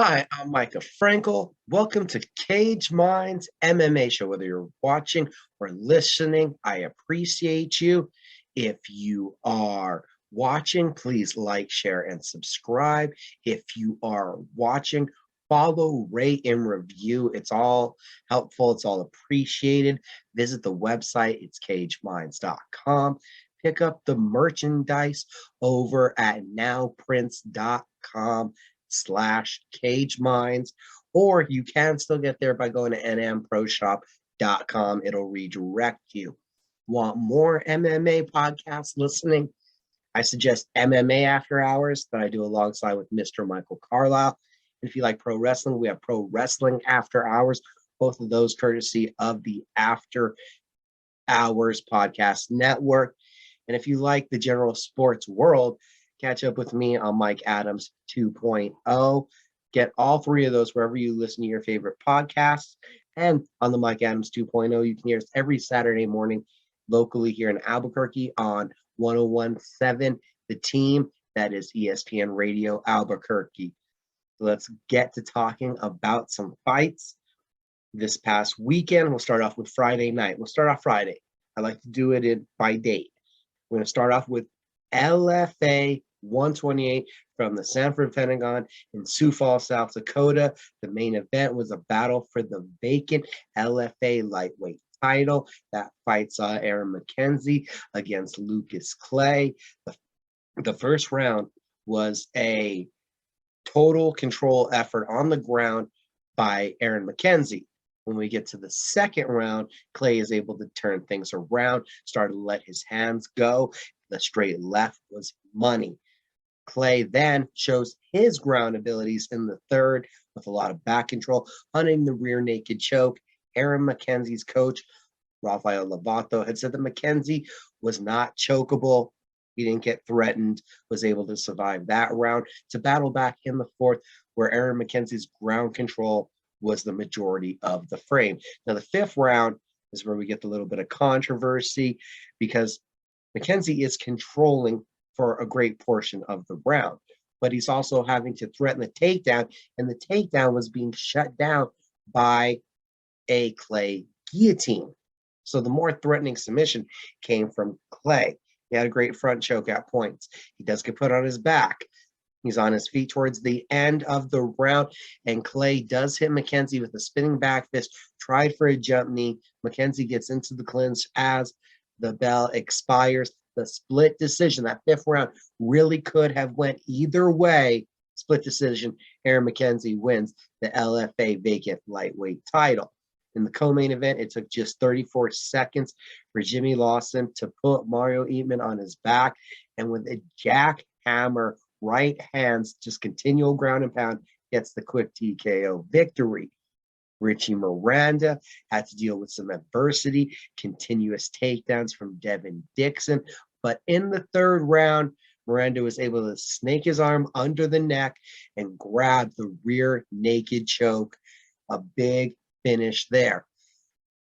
Hi, I'm Mika Frankl. Welcome to Cage Minds MMA show. Whether you're watching or listening, I appreciate you. If you are watching, please like, share, and subscribe. If you are watching, follow, rate, and review. It's all helpful. It's all appreciated. Visit the website. It's cageminds.com. Pick up the merchandise over at nowprints.com/cage minds, or you can still get there by going to nmproshop.com. It'll redirect you. Want more MMA podcast listening? I suggest MMA After Hours that I do alongside with Mr. Michael Carlisle. And if you like pro wrestling, we have Pro Wrestling After Hours, both of those courtesy of the After Hours Podcast Network. And if you like the general sports world, catch up with me on Mike Adams 2.0. Get all three of those wherever you listen to your favorite podcasts. And on the Mike Adams 2.0, you can hear us every Saturday morning locally here in Albuquerque on 101.7 The Team. That is ESPN Radio Albuquerque. So let's get to talking about some fights this past weekend. We'll start off with Friday night. We'll start off Friday. I like to do it by date. We're going to start off with LFA 128 from the Sanford Pentagon in Sioux Falls, South Dakota. The main event was a battle for the vacant LFA lightweight title. That fight saw Aaron McKenzie against Lucas Clay. The first round was a total control effort on the ground by Aaron McKenzie. When we get to the second round, Clay is able to turn things around, started to let his hands go. The straight left was money. Clay then shows his ground abilities in the third with a lot of back control, hunting the rear naked choke. Aaron McKenzie's coach, Rafael Lovato, had said that McKenzie was not chokeable. He didn't get threatened, was able to survive that round to battle back in the fourth, where Aaron McKenzie's ground control was the majority of the frame. Now, the fifth round is where we get the little bit of controversy because McKenzie is controlling for a great portion of the round, but he's also having to threaten the takedown, and the takedown was being shut down by a Clay guillotine. So the more threatening submission came from Clay. He had a great front choke at points. He does get put on his back. He's on his feet towards the end of the round, and Clay does hit McKenzie with a spinning back fist, tried for a jump knee. McKenzie gets into the clinch as the bell expires. The split decision, that fifth round, really could have went either way. Split decision, Aaron McKenzie wins the LFA vacant lightweight title. In the co-main event, it took just 34 seconds for Jimmy Lawson to put Mario Eatman on his back, and with a jackhammer right hands, just continual ground and pound, gets the quick TKO victory. Richie Miranda had to deal with some adversity, continuous takedowns from Devin Dixon. But in the third round, Miranda was able to snake his arm under the neck and grab the rear naked choke. A big finish there.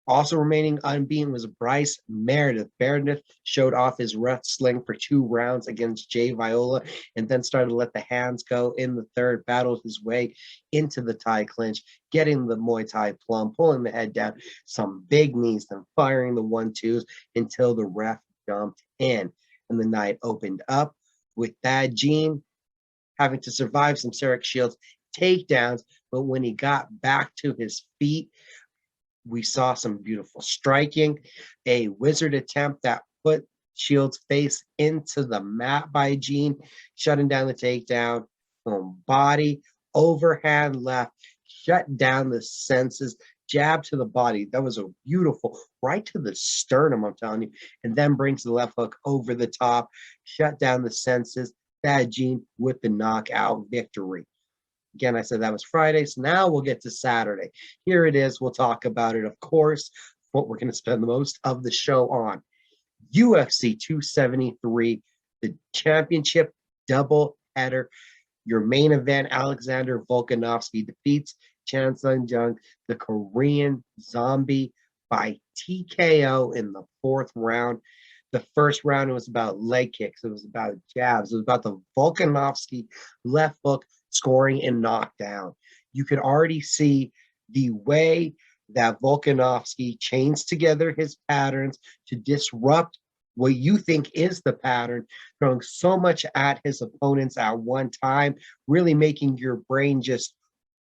Also remaining unbeaten was Bryce Meredith. Meredith showed off his wrestling for 2 rounds against Jay Viola and then started to let the hands go in the third, battled his way into the tie clinch, getting the Muay Thai plum, pulling the head down, some big knees, then firing the 1-2s until the ref jumped in. And the night opened up with Thad Jean having to survive some Sarek Shields takedowns, but when he got back to his feet, we saw some beautiful striking, a wizard attempt that put Shields' face into the mat by Gene, shutting down the takedown, body, overhand left, shut down the senses, jab to the body. That was a beautiful, right to the sternum, I'm telling you, and then brings the left hook over the top, shut down the senses. Thad Gene with the knockout victory. Again, I said that was Friday, so now we'll get to Saturday. Here it is. We'll talk about it, of course, what we're going to spend the most of the show on. UFC 273, the championship double header. Your main event, Alexander Volkanovski defeats Chan Sung Jung, the Korean zombie, by TKO in the fourth round. The first round, it was about leg kicks. It was about jabs. It was about the Volkanovski left hook scoring and knockdown. You could already see the way that Volkanovski chains together his patterns to disrupt what you think is the pattern, throwing so much at his opponents at one time, really making your brain just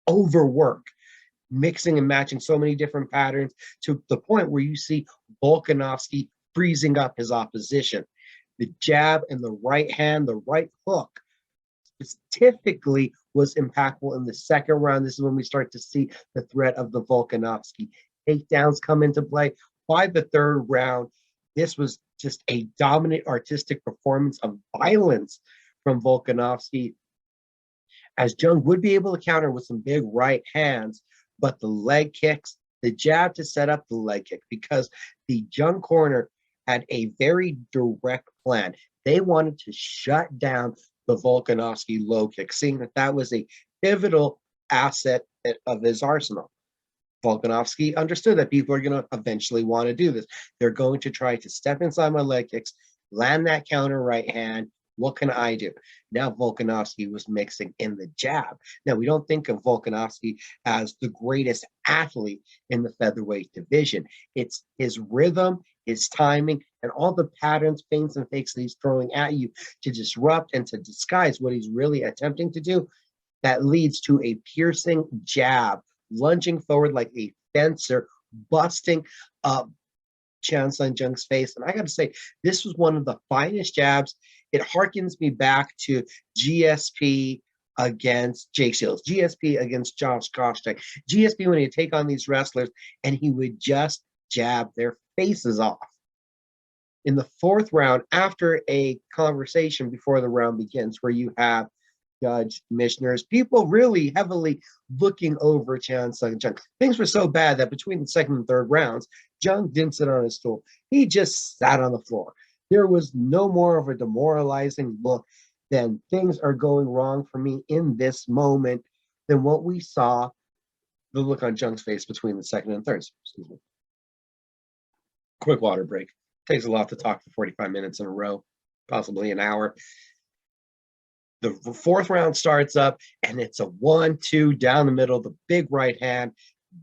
overwork, mixing and matching so many different patterns to the point where you see Volkanovski freezing up his opposition. The jab and the right hand, the right hook, typically was impactful in the second round. This is when we start to see the threat of the Volkanovski takedowns come into play. By the third round, this was just a dominant artistic performance of violence from Volkanovski, as Jung would be able to counter with some big right hands, but the leg kicks, the jab to set up the leg kick, because the Jung corner had a very direct plan. They wanted to shut down the Volkanovski low kick, seeing that that was a pivotal asset of his arsenal. Volkanovski understood that people are going to eventually want to do this. They're going to try to step inside my leg kicks, land that counter right hand. What can I do? Now Volkanovski was mixing in the jab. Now, we don't think of Volkanovski as the greatest athlete in the featherweight division. It's his rhythm, his timing, and all the patterns, feints, and fakes that he's throwing at you to disrupt and to disguise what he's really attempting to do, that leads to a piercing jab, lunging forward like a fencer, busting up Chan Sung Jung's face. And I got to say, this was one of the finest jabs. It harkens me back to GSP against Jake Shields, GSP against Josh Koscheck, GSP when he'd take on these wrestlers and he would just jab their faces off. In the fourth round, after a conversation before the round begins, where you have judge, commissioners, people really heavily looking over Chan Sung Jung. Things were so bad that between the second and third rounds, Jung didn't sit on his stool. He just sat on the floor. There was no more of a demoralizing look than things are going wrong for me in this moment than what we saw, the look on Jung's face between the second and third. Excuse me. Quick water break. Takes a lot to talk for 45 minutes in a row, possibly an hour. The fourth round starts up, and it's a 1-2 down the middle. The big right hand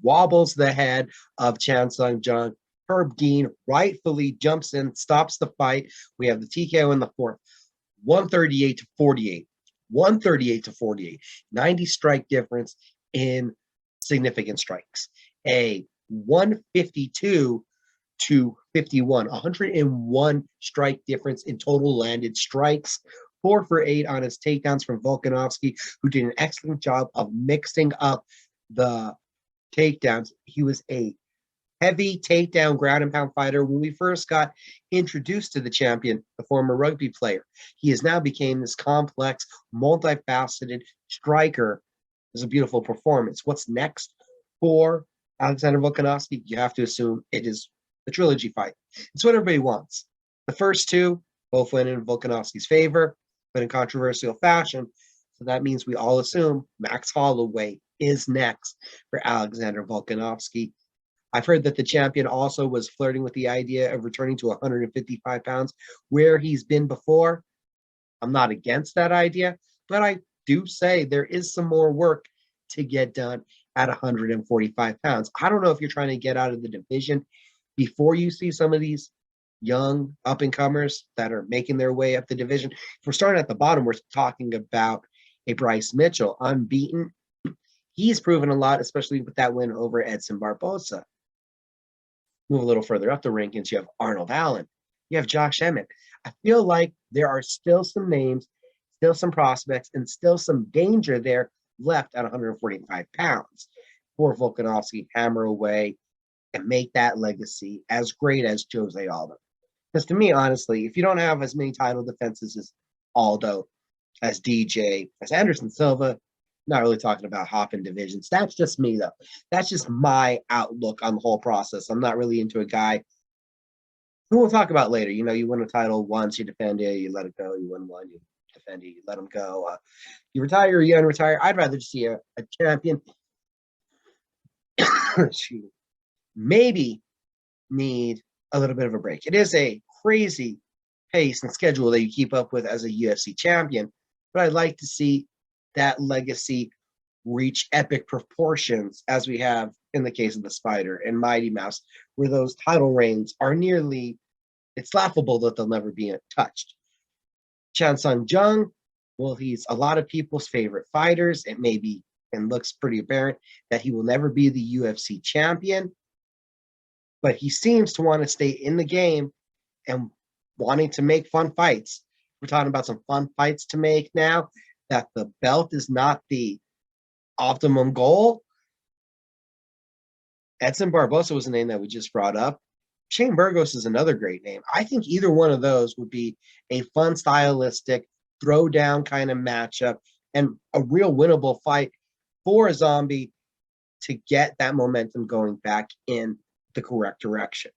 wobbles the head of Chan Sung Jung. Herb Dean rightfully jumps in, stops the fight. We have the TKO in the fourth. 138 to 48. 138 to 48. 90 strike difference in significant strikes. A 152 to 51. 101 strike difference in total landed strikes. 4 for 8 on his takedowns from Volkanovski, who did an excellent job of mixing up the takedowns. He was a heavy takedown ground and pound fighter when we first got introduced to the champion, the former rugby player. He has now became this complex, multifaceted striker. It's a beautiful performance. What's next for Alexander Volkanovski? You have to assume it is a trilogy fight. It's what everybody wants. The first two both went in Volkanovski's favor, but in controversial fashion. So that means we all assume Max Holloway is next for Alexander Volkanovski. I've heard that the champion also was flirting with the idea of returning to 155 pounds, where he's been before. I'm not against that idea, but I do say there is some more work to get done at 145 pounds. I don't know if you're trying to get out of the division before you see some of these young up-and-comers that are making their way up the division. If we're starting at the bottom, we're talking about a Bryce Mitchell, unbeaten. He's proven a lot, especially with that win over Edson Barbosa. Move a little further up the rankings, you have Arnold Allen. You have Josh Emmett. I feel like there are still some names, still some prospects, and still some danger there left at 145 pounds for Volkanovski hammer away and make that legacy as great as Jose Aldo. Because to me, honestly, if you don't have as many title defenses as Aldo, as DJ, as Anderson Silva, not really talking about hopping divisions. That's just me, though. That's just my outlook on the whole process. I'm not really into a guy who we'll talk about later. You know, you win a title once, you defend it, you let it go. You win one, you defend it, you let him go. You retire, you unretire. I'd rather just see a champion maybe need a little bit of a break. It is a crazy pace and schedule that you keep up with as a UFC champion, but I'd like to see that legacy reach epic proportions as we have in the case of the Spider and Mighty Mouse, where those title reigns are nearly, it's laughable that they'll never be touched. Chan Sung Jung, well, he's a lot of people's favorite fighters. It may be and looks pretty apparent that he will never be the UFC champion, but he seems to want to stay in the game and wanting to make fun fights. We're talking about some fun fights to make now, that the belt is not the optimum goal. Edson Barbosa was a name that we just brought up. Shane Burgos is another great name. I think either one of those would be a fun, stylistic, throwdown kind of matchup and a real winnable fight for a Zombie to get that momentum going back in the correct direction.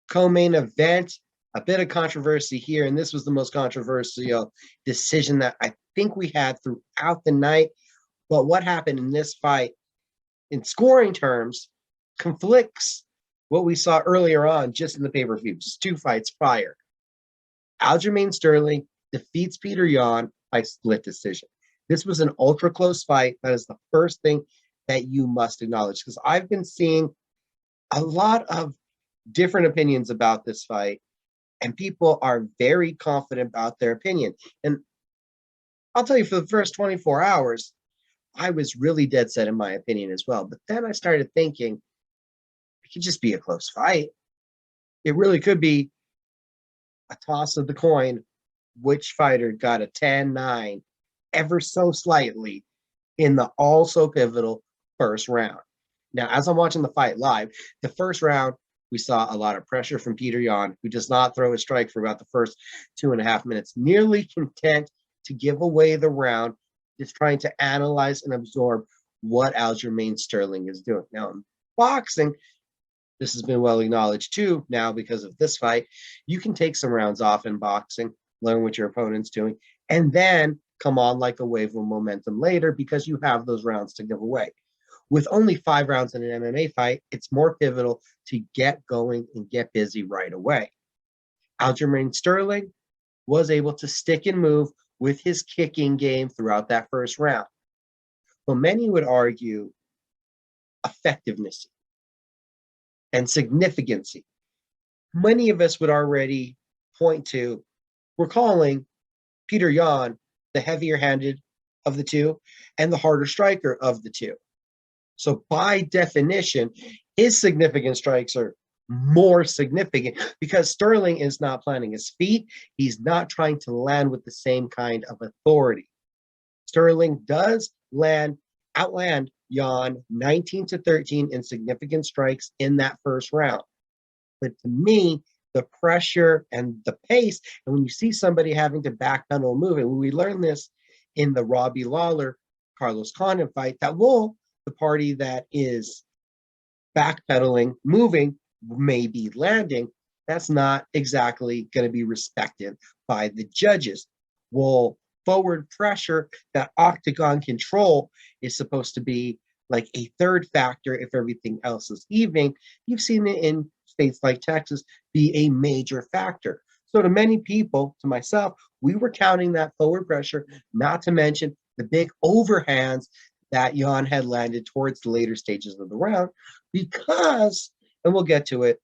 Co-main event, a bit of controversy here, and this was the most controversial decision that I think we had throughout the night. But what happened in this fight, in scoring terms, conflicts what we saw earlier on just in the pay-per-view, just 2 fights prior. Aljamain Sterling defeats Peter Yan by split decision. This was an ultra close fight. That is the first thing that you must acknowledge, because I've been seeing a lot of different opinions about this fight, and people are very confident about their opinion. And I'll tell you, for the first 24 hours, I was really dead set in my opinion as well. But then I started thinking, it could just be a close fight. It really could be a toss of the coin, which fighter got a 10-9 ever so slightly in the also pivotal first round. Now, as I'm watching the fight live, the first round, we saw a lot of pressure from Peter Yan, who does not throw a strike for about the first 2.5 minutes, nearly content to give away the round, just trying to analyze and absorb what Aljamain Sterling is doing. Now, in boxing, this has been well acknowledged too now because of this fight. You can take some rounds off in boxing, learn what your opponent's doing, and then come on like a wave of momentum later because you have those rounds to give away. With only 5 rounds in an MMA fight, it's more pivotal to get going and get busy right away. Aljamain Sterling was able to stick and move with his kicking game throughout that first round. But many would argue effectiveness and significance. Many of us would already point to, we're calling Peter Yan the heavier handed of the two and the harder striker of the two. So by definition, his significant strikes are more significant because Sterling is not planting his feet. He's not trying to land with the same kind of authority. Sterling does outland Yan 19-13 in significant strikes in that first round. But to me, the pressure and the pace, and when you see somebody having to backpedal moving, we learned this in the Robbie Lawler Carlos Condon fight, that the party that is backpedaling, moving, may be landing. That's not exactly going to be respected by the judges. Well, forward pressure, that octagon control, is supposed to be like a third factor if everything else is even. You've seen it in states like Texas be a major factor. So to many people, to myself, we were counting that forward pressure, not to mention the big overhands that Yan had landed towards the later stages of the round because, and we'll get to it,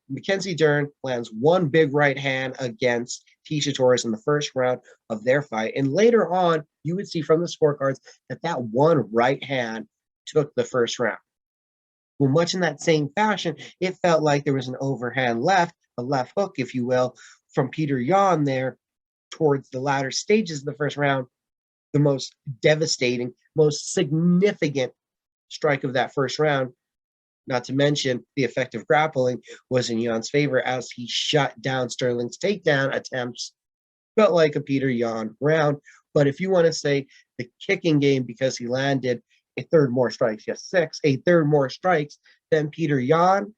Mackenzie Dern lands one big right hand against Tisha Torres in the first round of their fight. And later on, you would see from the scorecards that one right hand took the first round. Well, much in that same fashion, it felt like there was an overhand left, a left hook, if you will, from Peter Yan there towards the latter stages of the first round. The most devastating, most significant strike of that first round, not to mention the effective grappling, was in Yan's favor as he shut down Sterling's takedown attempts. Felt like a Peter Yan round. But if you want to say the kicking game, because he landed a third more strikes, yes, 6, a third more strikes than Peter Yan,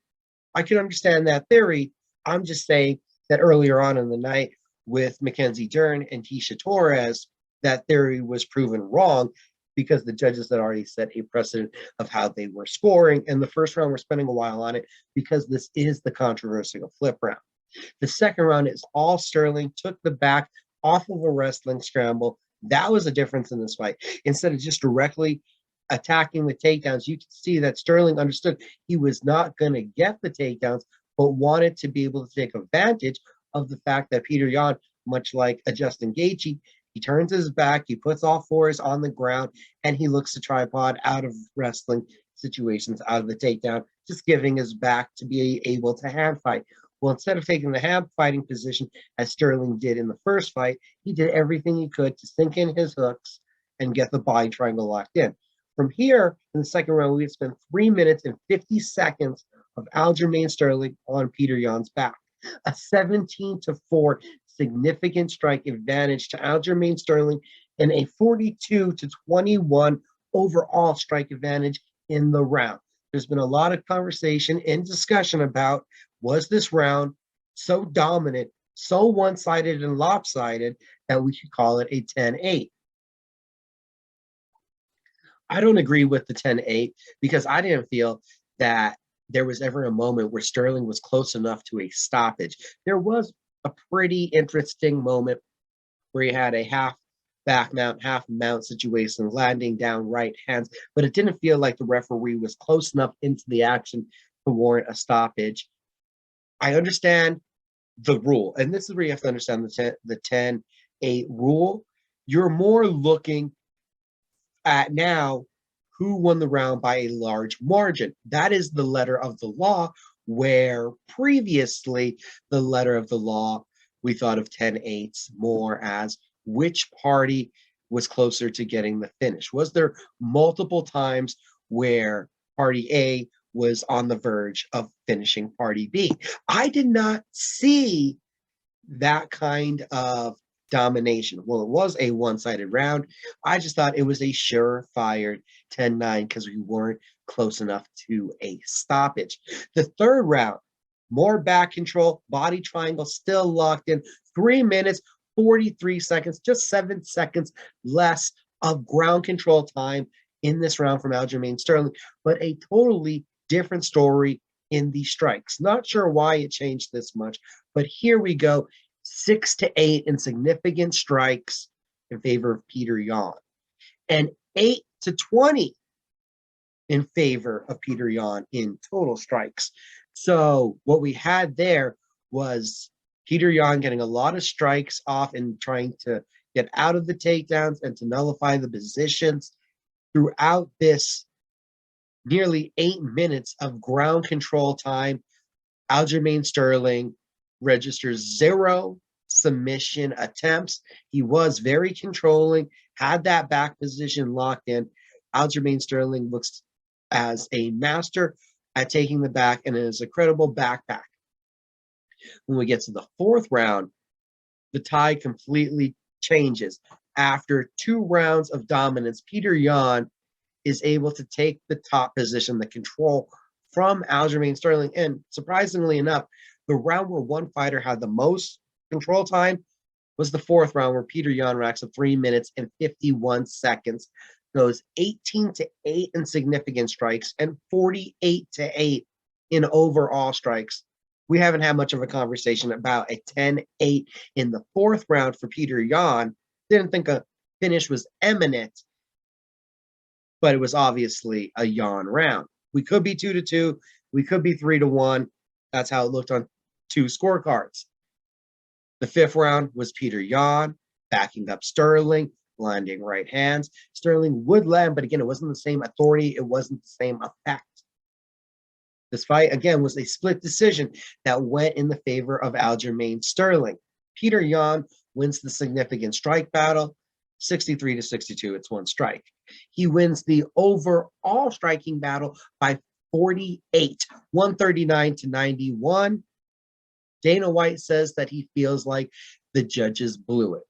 I can understand that theory. I'm just saying that earlier on in the night with Mackenzie Dern and Tisha Torres, that theory was proven wrong because the judges had already set a precedent of how they were scoring. And the first round, we're spending a while on it because this is the controversial flip round. The second round is all Sterling, took the back off of a wrestling scramble, That was a difference in this fight. Instead of just directly attacking the takedowns, you could see that Sterling understood he was not going to get the takedowns, but wanted to be able to take advantage of the fact that Peter Yan, much like a Justin Gaethje, he turns his back, he puts all fours on the ground, and he looks to tripod out of wrestling situations, out of the takedown, just giving his back to be able to hand fight. Well, instead of taking the hand fighting position, as Sterling did in the first fight, he did everything he could to sink in his hooks and get the body triangle locked in. From here, in the second round, we had spent 3 minutes and 50 seconds of Aljamain Sterling on Peter Yan's back. A 17-4 significant strike advantage to Aljamain Sterling and a 42-21 overall strike advantage in the round. There's been a lot of conversation and discussion about, was this round so dominant, so one-sided and lopsided that we could call it a 10-8? I don't agree with the 10-8 because I didn't feel that there was ever a moment where Sterling was close enough to a stoppage. There was a pretty interesting moment where he had a half back mount, half mount situation, landing down right hands, but it didn't feel like the referee was close enough into the action to warrant a stoppage. I understand the rule, and this is where you have to understand the 10-8 rule. You're more looking at now who won the round by a large margin. That is the letter of the law, where previously the letter of the law, we thought of 10-8s more as which party was closer to getting the finish. Was there multiple times where party A was on the verge of finishing party B? I did not see that kind of domination. Well, it was a one-sided round. I just thought it was a surefire 10-9 because we weren't close enough to a stoppage. The third round, more back control, body triangle still locked in, 3 minutes, 43 seconds, just 7 seconds less of ground control time in this round from Aljamain Sterling, but a totally different story in the strikes. Not sure why it changed this much, but here we go. 6-8 in significant strikes in favor of Peter Yan, and 8-20 in favor of Peter Yan in total strikes. So what we had there was Peter Yan getting a lot of strikes off and trying to get out of the takedowns and to nullify the positions throughout this nearly 8 minutes of ground control time. Aljamain Sterling registers 0 submission attempts. He was very controlling, had that back position locked in. Aljamain Sterling looks as a master at taking the back and is a credible backpack. When we get to the fourth round, the tide completely changes. After 2 rounds of dominance, Peter Yan is able to take the top position, the control from Aljamain Sterling. And surprisingly enough, the round where one fighter had the most control time was the fourth round, where Peter Yan racks up 3 minutes and 51 seconds, goes 18-8 in significant strikes and 48-8 in overall strikes. We haven't had much of a conversation about a 10-8 in the fourth round for Peter Yan. Didn't think a finish was imminent, but it was obviously a Yan round. We could be 2-2. We could be 3-1. That's how it looked on 2 scorecards. The fifth round was Peter Yan backing up Sterling, landing right hands. Sterling would land, but again, it wasn't the same authority. It wasn't the same effect. This fight, again, was a split decision that went in the favor of Aljamain Sterling. Peter Yan wins the significant strike battle, 63-62. It's 1 strike. He wins the overall striking battle by 48, 139-91. Dana White says that he feels like the judges blew it.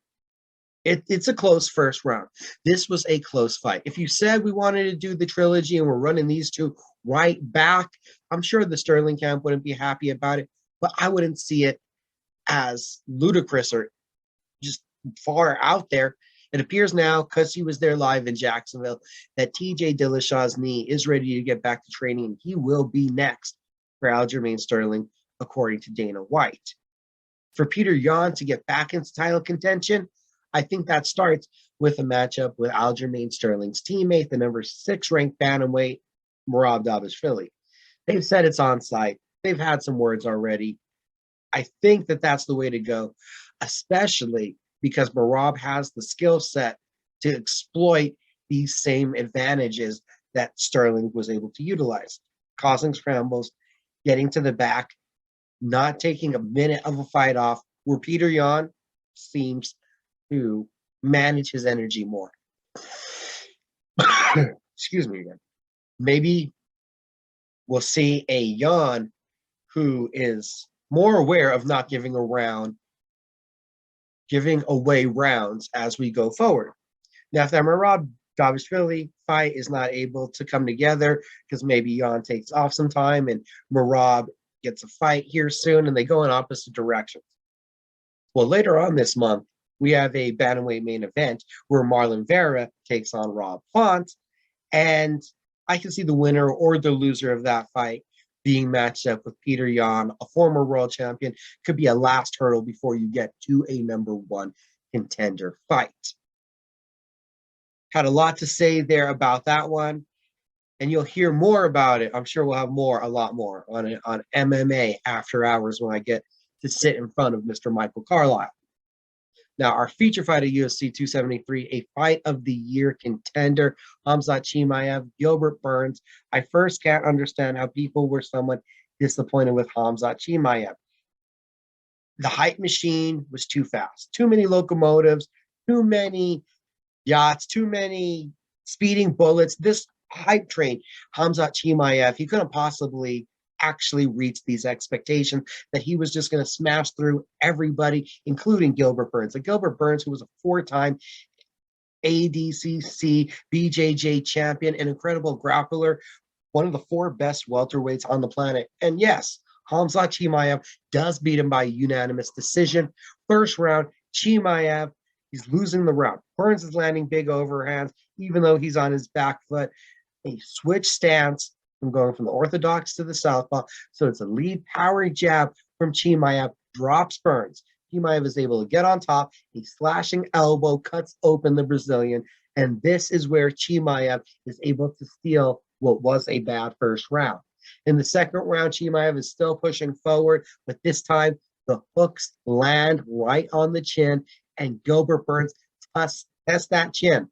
It's a close first round. This was a close fight. If you said we wanted to do the trilogy and we're running these 2 right back, I'm sure the Sterling camp wouldn't be happy about it, but I wouldn't see it as ludicrous or just far out there. It appears now, because he was there live in Jacksonville, that TJ Dillashaw's knee is ready to get back to training, and he will be next for Aljamain Sterling, according to Dana White. For Peter Yan to get back into title contention, I think that starts with a matchup with Aljamain Sterling's teammate, the number 6 ranked bantamweight, Merab Dvalishvili. They've said it's on site. They've had some words already. I think that that's the way to go, especially because Merab has the skill set to exploit these same advantages that Sterling was able to utilize, causing scrambles, getting to the back, not taking a minute of a fight off, where Peter Yan seems to manage his energy more. Excuse me again. Maybe we'll see a Yan who is more aware of not giving away rounds as we go forward. Now, if that Merab Dvalishvili fight is not able to come together because maybe Yan takes off some time and Merab gets a fight here soon and they go in opposite directions. Well, later on this month, we have a bantamweight main event where Marlon Vera takes on Rob Font, and I can see the winner or the loser of that fight being matched up with Peter Yan, a former world champion. Could be a last hurdle before you get to a number 1 contender fight. Had a lot to say there about that one, and you'll hear more about it. I'm sure we'll have a lot more on MMA after hours when I get to sit in front of Mr. Michael Carlisle. Now, our feature fight at UFC 273, a fight of the year contender, Khamzat Chimaev, Gilbert Burns. I first can't understand how people were somewhat disappointed with Khamzat Chimaev. The hype machine was too fast. Too many locomotives, too many yachts, too many speeding bullets. This hype train, Khamzat Chimaev, he couldn't possibly actually reach these expectations that he was just going to smash through everybody, including Gilbert Burns. And Gilbert Burns, who was a 4-time ADCC BJJ champion, an incredible grappler, one of the 4 best welterweights on the planet. And yes, Khamzat Chimaev does beat him by unanimous decision. First round, Chimaev, he's losing the round. Burns is landing big overhands, even though he's on his back foot. A switch stance from going from the orthodox to the southpaw. So it's a lead powering jab from Chimaev, drops Burns. Chimaev is able to get on top. A slashing elbow cuts open the Brazilian. And this is where Chimaev is able to steal what was a bad first round. In the second round, Chimaev is still pushing forward, but this time the hooks land right on the chin, and Gilbert Burns tests that chin.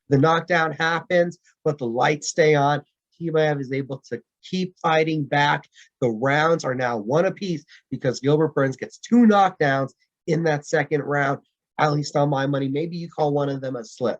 The knockdown happens, but the lights stay on. Chimaev is able to keep fighting back. The rounds are now 1 apiece because Gilbert Burns gets 2 knockdowns in that second round, at least on my money. Maybe you call one of them a slip.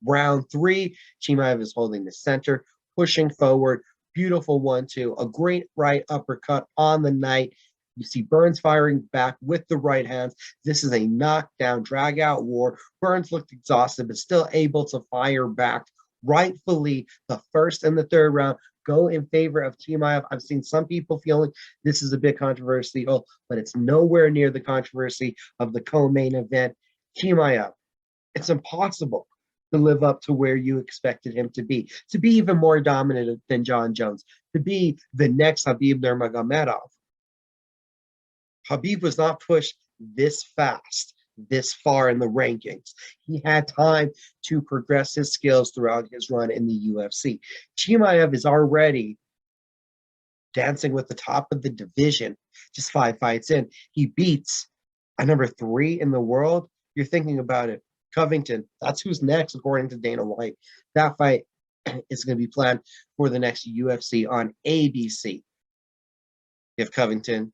Round 3, Chimaev is holding the center, pushing forward. Beautiful 1-2, a great right uppercut on the night. You see Burns firing back with the right hands. This is a knockdown, drag-out war. Burns looked exhausted, but still able to fire back. Rightfully, the first and the third round go in favor of Chimaev. I've seen some people feeling this is a bit controversial, but it's nowhere near the controversy of the co-main event. Chimaev, it's impossible to live up to where you expected him to be even more dominant than John Jones, to be the next Khabib Nurmagomedov. Khabib was not pushed this fast, this far in the rankings. He had time to progress his skills throughout his run in the UFC. Chimaev is already dancing with the top of the division, just 5 fights in. He beats a number 3 in the world. You're thinking about it. Covington, that's who's next, according to Dana White. That fight is going to be planned for the next UFC on ABC. If Covington,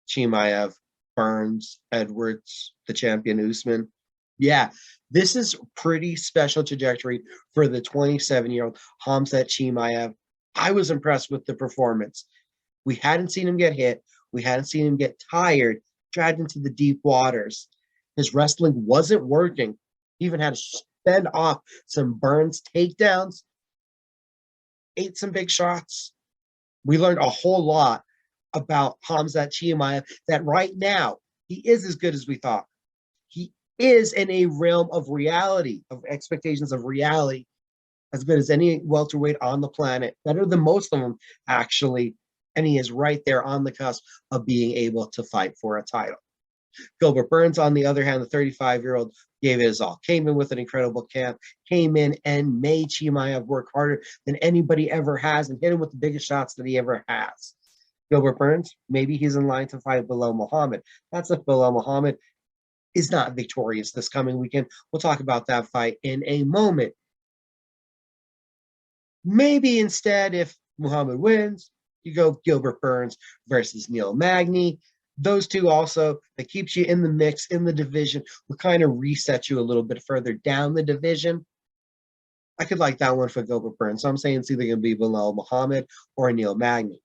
Chimaev, Burns, Edwards, the champion Usman. Yeah, this is pretty special trajectory for the 27-year-old Khamzat Chimaev. I was impressed with the performance. We hadn't seen him get hit. We hadn't seen him get tired, dragged into the deep waters. His wrestling wasn't working. He even had to fend off some Burns takedowns, ate some big shots. We learned a whole lot about Khamzat Chimaev, that right now he is as good as we thought. He is in a realm of reality, of expectations of reality, as good as any welterweight on the planet, better than most of them, actually. And he is right there on the cusp of being able to fight for a title. Gilbert Burns, on the other hand, the 35-year-old, gave it his all. Came in with an incredible camp, came in and made Chimaev work harder than anybody ever has and hit him with the biggest shots that he ever has. Gilbert Burns, maybe he's in line to fight Belal Muhammad. That's if Belal Muhammad is not victorious this coming weekend. We'll talk about that fight in a moment. Maybe instead, if Muhammad wins, you go Gilbert Burns versus Neil Magny. Those two also, that keeps you in the mix, in the division, will kind of reset you a little bit further down the division. I could like that one for Gilbert Burns. So I'm saying it's either going to be Belal Muhammad or Neil Magny.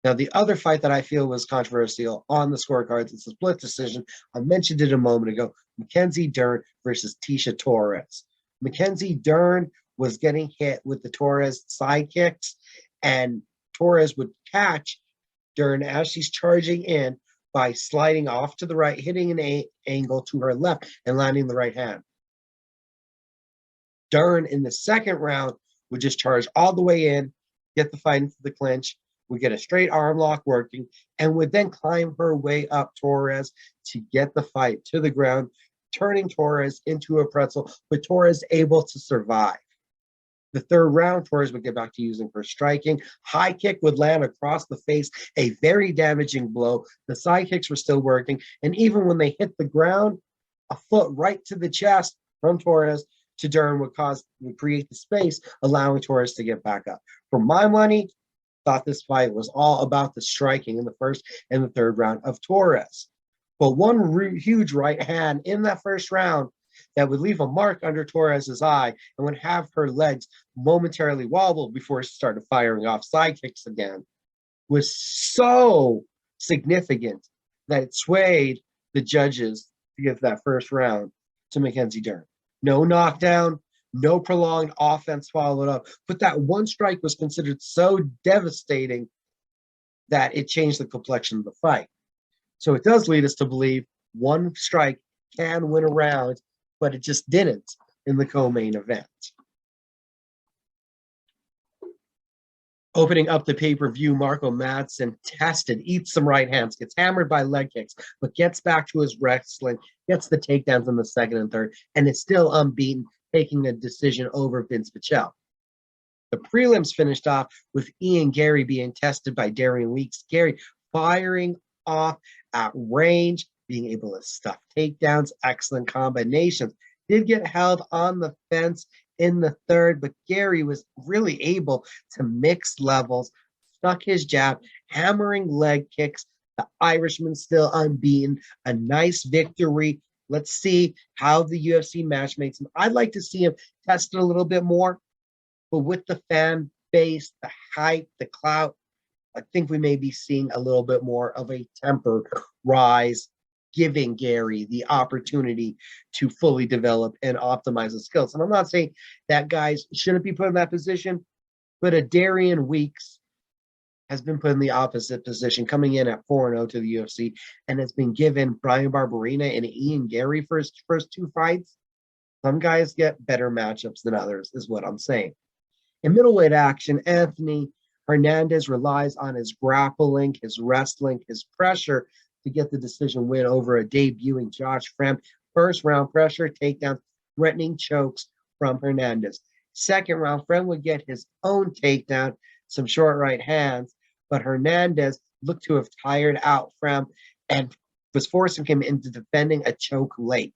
Now, the other fight that I feel was controversial on the scorecards, it's a split decision. I mentioned it a moment ago. Mackenzie Dern versus Tecia Torres. Mackenzie Dern was getting hit with the Torres side kicks, and Torres would catch Dern as she's charging in by sliding off to the right, hitting an angle to her left, and landing the right hand. Dern, in the second round, would just charge all the way in, get the fight into the clinch, would get a straight arm lock working, and would then climb her way up Torres to get the fight to the ground, turning Torres into a pretzel, but Torres able to survive. The third round, Torres would get back to using her striking. High kick would land across the face, a very damaging blow. The side kicks were still working, and even when they hit the ground, a foot right to the chest from Torres to Dern would create the space, allowing Torres to get back up. For my money, thought this fight was all about the striking in the first and the third round of Torres. But one huge right hand in that first round that would leave a mark under Torres's eye and would have her legs momentarily wobble before she started firing off side kicks again was so significant that it swayed the judges to give that first round to Mackenzie Dern. No knockdown, no prolonged offense followed up, but that one strike was considered so devastating that it changed the complexion of the fight. So it does lead us to believe one strike can win a round, but it just didn't in the co-main event. Opening up the pay-per-view, Marco Madsen eats some right hands, gets hammered by leg kicks, but gets back to his wrestling, gets the takedowns in the second and third, and is still unbeaten, taking a decision over Vince Pichel. The prelims finished off with Ian Gary being tested by Darian Weeks. Gary firing off at range, being able to stuff takedowns, excellent combinations. Did get held on the fence in the third, but Gary was really able to mix levels, stuck his jab, hammering leg kicks. The Irishman still unbeaten. A nice victory. Let's see how the UFC match makes him. I'd like to see him tested a little bit more, but with the fan base, the hype, the clout, I think we may be seeing a little bit more of a tempered rise, giving Gary the opportunity to fully develop and optimize his skills. And I'm not saying that guys shouldn't be put in that position, but a Darian Weeks has been put in the opposite position, coming in at 4-0 to the UFC, and has been given Brian Barberena and Ian Gary for his first two fights. Some guys get better matchups than others, is what I'm saying. In middleweight action, Anthony Hernandez relies on his grappling, his wrestling, his pressure to get the decision win over a debuting Josh Fremd. First round pressure, takedown, threatening chokes from Hernandez. Second round, Fremd would get his own takedown, some short right hands, but Hernandez looked to have tired out Fremd and was forcing him into defending a choke late.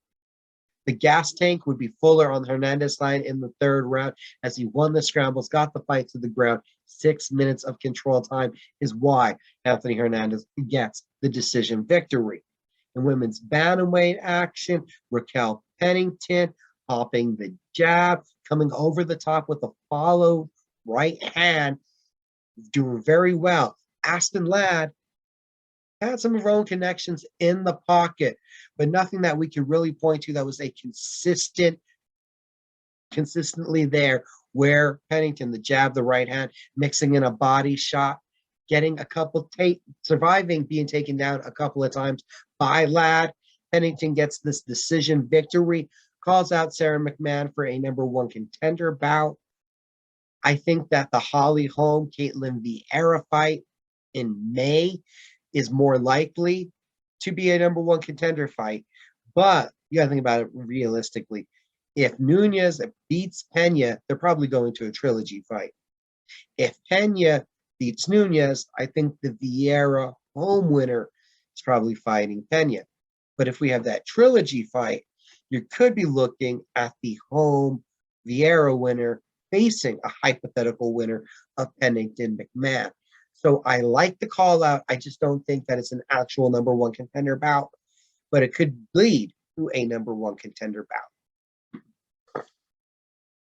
The gas tank would be fuller on Hernandez's side in the third round as he won the scrambles, got the fight to the ground. 6 minutes of control time is why Anthony Hernandez gets the decision victory. In women's bantamweight action, Raquel Pennington popping the jab, coming over the top with a follow right hand, doing very well. Aspen Ladd had some of her own connections in the pocket, but nothing that we could really point to that was a consistently there, where Pennington, the jab, the right hand, mixing in a body shot, getting a couple, surviving being taken down a couple of times by Ladd. Pennington gets this decision victory, calls out Sarah McMahon for a number one contender bout. I think that the Holly Holm, Caitlin Vieira fight in May is more likely to be a number one contender fight. But you got to think about it realistically. If Nunes beats Pena, they're probably going to a trilogy fight. If Pena beats Nunes, I think the Vieira home winner is probably fighting Pena. But if we have that trilogy fight, you could be looking at the home Vieira winner facing a hypothetical winner of Pennington McMahon. So I like the call out. I just don't think that it's an actual number one contender bout, but it could lead to a number one contender bout.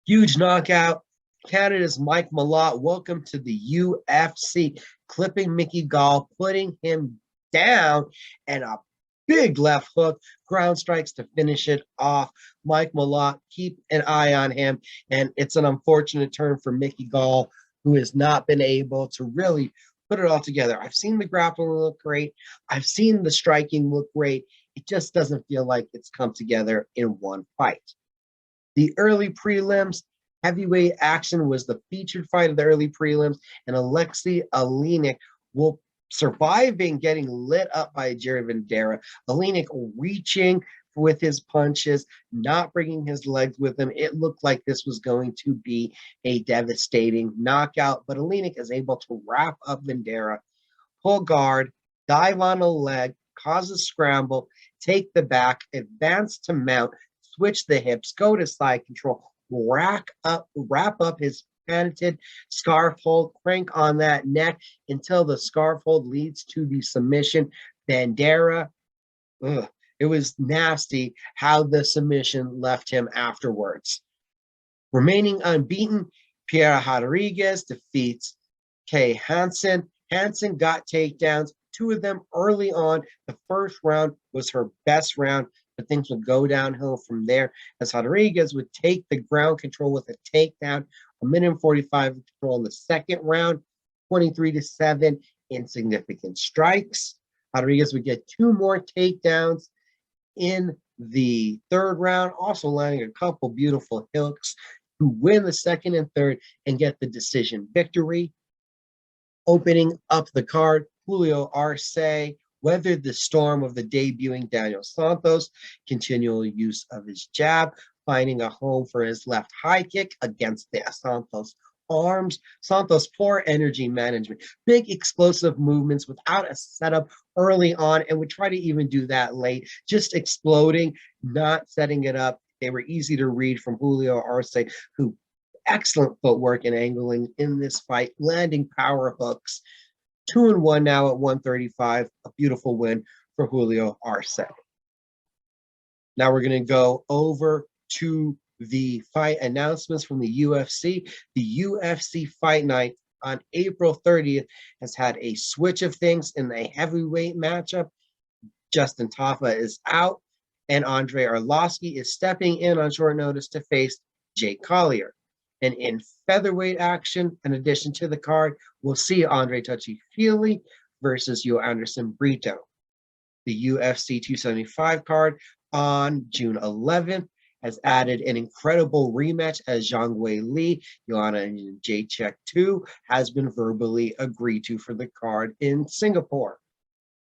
Huge knockout. Canada's Mike Malott, welcome to the UFC, clipping Mickey Gall, putting him down, and a big left hook, ground strikes to finish it off. Mike Malott, keep an eye on him, and it's an unfortunate turn for Mickey Gall, who has not been able to really put it all together. I've seen the grappling look great. I've seen the striking look great. It just doesn't feel like it's come together in one fight. The early prelims, heavyweight action was the featured fight of the early prelims, and Alexei Oleinik will surviving getting lit up by Jared Vanderaa. Oleinik reaching with his punches, not bringing his legs with him. It looked like this was going to be a devastating knockout, but Oleinik is able to wrap up Vanderaa, pull guard, dive on a leg, cause a scramble, take the back, advance to mount, switch the hips, go to side control, wrap up his patented scarf hold, crank on that neck until the scarf hold leads to the submission. Vanderaa, it was nasty how the submission left him afterwards. Remaining unbeaten, Pierre Rodriguez defeats Kay Hansen. Hansen got takedowns, two of them early on. The first round was her best round, but things would go downhill from there as Rodriguez would take the ground control with a takedown, a minute 45 control in the second round, 23-7 insignificant strikes. Rodriguez would get two more takedowns in the third round, also landing a couple beautiful hooks to win the second and third and get the decision victory. Opening up the card, Julio Arce weathered the storm of the debuting Daniel Santos, continual use of his jab, finding a home for his left high kick against the Santos arms. Santos, poor energy management, big explosive movements without a setup early on, and would try to even do that late, just exploding, not setting it up. They were easy to read from Julio Arce, who excellent footwork and angling in this fight, landing power hooks. 2-1 now at 135, a beautiful win for Julio Arce. Now we're going to go over to the fight announcements from the UFC. The UFC Fight Night on April 30th has had a switch of things in the heavyweight matchup. Justin Tafa is out, and Andre Arlovski is stepping in on short notice to face Jake Collier. And in featherweight action, in addition to the card, we'll see Andre Touchy-Feely versus Yo Anderson Brito. The UFC 275 card on June 11th has added an incredible rematch as Zhang Wei Li, Joanna and Jacek 2 has been verbally agreed to for the card in Singapore.